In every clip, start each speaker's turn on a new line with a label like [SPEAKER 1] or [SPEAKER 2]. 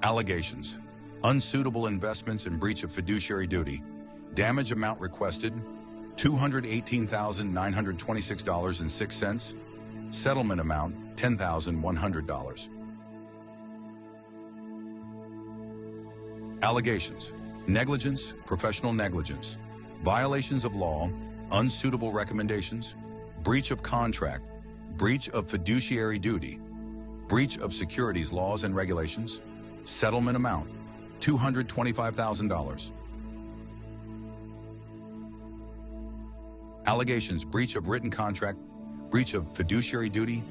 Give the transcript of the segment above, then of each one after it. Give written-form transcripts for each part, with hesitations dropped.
[SPEAKER 1] Allegations: unsuitable investments in breach of fiduciary duty. Damage amount requested: $218,926.06. Settlement amount: $10,100. Allegations: negligence, professional negligence, violations of law, unsuitable recommendations, breach of contract, breach of fiduciary duty, breach of securities laws and regulations. Settlement amount: $225,000. Allegations: breach of written contract, breach of fiduciary duty,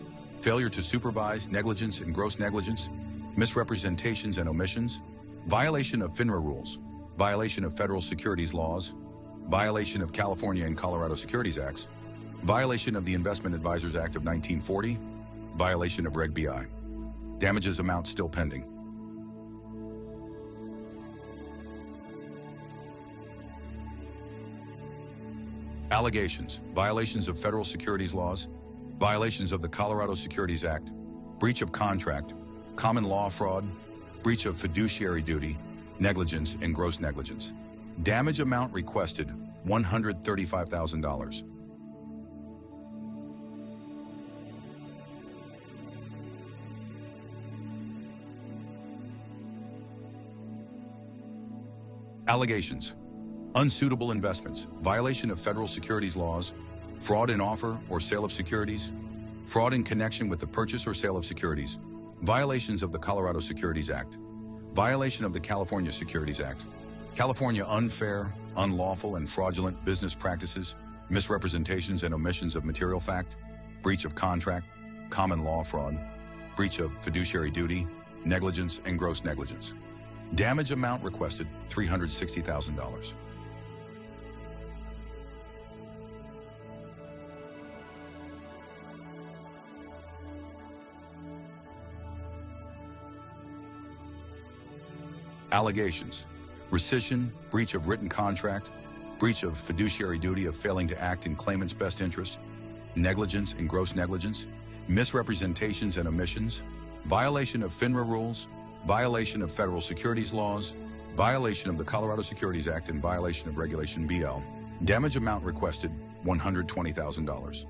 [SPEAKER 1] failure to supervise, negligence and gross negligence, misrepresentations and omissions, violation of FINRA rules, violation of federal securities laws, violation of California and Colorado Securities Acts, violation of the Investment Advisors Act of 1940, violation of Reg BI. Damages amount still pending. Allegations: violations of federal securities laws, violations of the Colorado Securities Act, breach of contract, common law fraud, breach of fiduciary duty, negligence and gross negligence. Damage amount requested: $135,000. Allegations: unsuitable investments, violation of federal securities laws, fraud in offer or sale of securities, fraud in connection with the purchase or sale of securities, violations of the Colorado Securities Act, violation of the California Securities Act, California unfair, unlawful, and fraudulent business practices, misrepresentations and omissions of material fact, breach of contract, common law fraud, breach of fiduciary duty, negligence and gross negligence. Damage amount requested: $360,000. Allegations: rescission, breach of written contract, breach of fiduciary duty of failing to act in claimant's best interest, negligence and gross negligence, misrepresentations and omissions, violation of FINRA rules, violation of federal securities laws, violation of the Colorado Securities Act, and violation of Regulation BL. Damage amount requested: $120,000.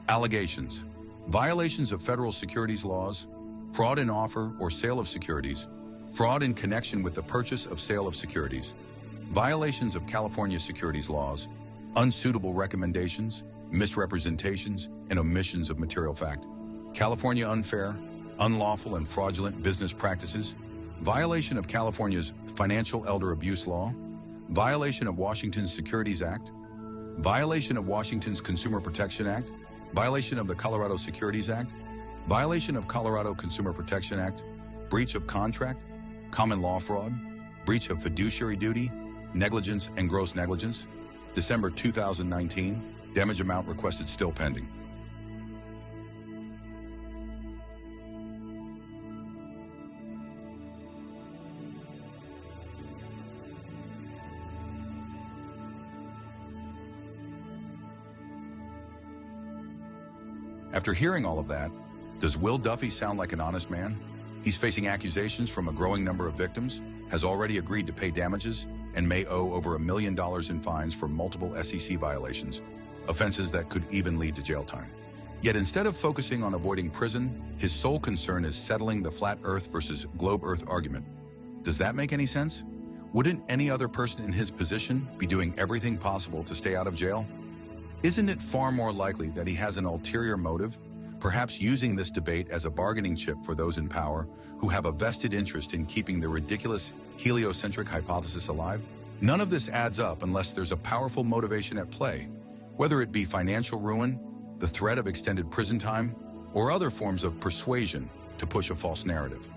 [SPEAKER 1] Allegations: violations of federal securities laws, fraud in offer or sale of securities, fraud in connection with the purchase of sale of securities, violations of California securities laws, unsuitable recommendations, misrepresentations, and omissions of material fact, California unfair, unlawful, and fraudulent business practices, violation of California's financial elder abuse law, violation of Washington's Securities Act, violation of Washington's Consumer Protection Act, violation of the Colorado Securities Act, violation of Colorado Consumer Protection Act, breach of contract, common law fraud, breach of fiduciary duty, negligence and gross negligence. December 2019, damage amount requested still pending. After hearing all of that, does Will Duffy sound like an honest man? He's facing accusations from a growing number of victims, has already agreed to pay damages, and may owe over $1 million in fines for multiple SEC violations, offenses that could even lead to jail time. Yet instead of focusing on avoiding prison, his sole concern is settling the flat Earth versus globe Earth argument. Does that make any sense? Wouldn't any other person in his position be doing everything possible to stay out of jail? Isn't it far more likely that he has an ulterior motive, perhaps using this debate as a bargaining chip for those in power who have a vested interest in keeping the ridiculous heliocentric hypothesis alive? None of this adds up unless there's a powerful motivation at play, whether it be financial ruin, the threat of extended prison time, or other forms of persuasion to push a false narrative.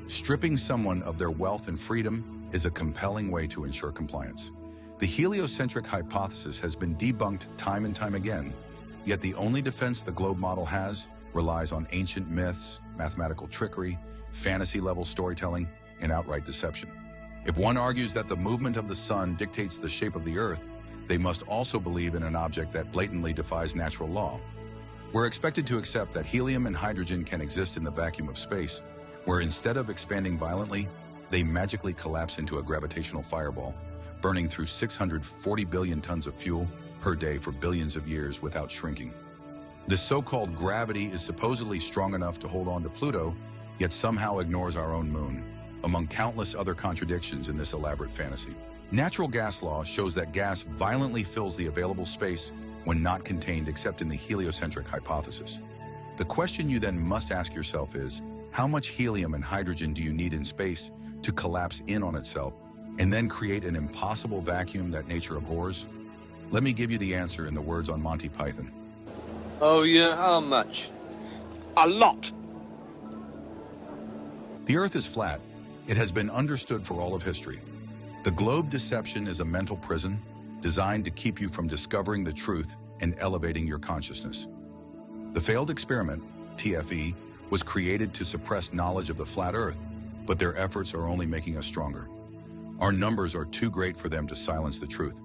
[SPEAKER 1] Stripping someone of their wealth and freedom is a compelling way to ensure compliance. The heliocentric hypothesis has been debunked time and time again, yet the only defense the globe model has relies on ancient myths, mathematical trickery, fantasy-level storytelling, and outright deception. If one argues that the movement of the sun dictates the shape of the Earth, they must also believe in an object that blatantly defies natural law. We're expected to accept that helium and hydrogen can exist in the vacuum of space, where instead of expanding violently, they magically collapse into a gravitational fireball, burning through 640 billion tons of fuel per day for billions of years without shrinking. This so-called gravity is supposedly strong enough to hold on to Pluto, yet somehow ignores our own moon, among countless other contradictions in this elaborate fantasy. Natural gas law shows that gas violently fills the available space when not contained except in the heliocentric hypothesis. The question you then must ask yourself is, how much helium and hydrogen do you need in space to collapse in on itself and then create an impossible vacuum that nature abhors? Let me give you the answer in the words on Monty Python.
[SPEAKER 2] Oh yeah, how much? A lot.
[SPEAKER 1] The Earth is flat. It has been understood for all of history. The globe deception is a mental prison designed to keep you from discovering the truth and elevating your consciousness. The failed experiment, TFE, was created to suppress knowledge of the flat Earth, but their efforts are only making us stronger. Our numbers are too great for them to silence the truth.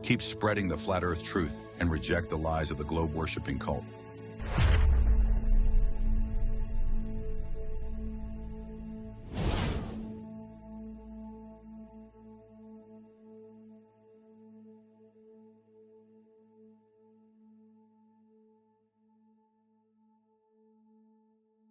[SPEAKER 1] Keep spreading the flat Earth truth and reject the lies of the globe-worshipping cult.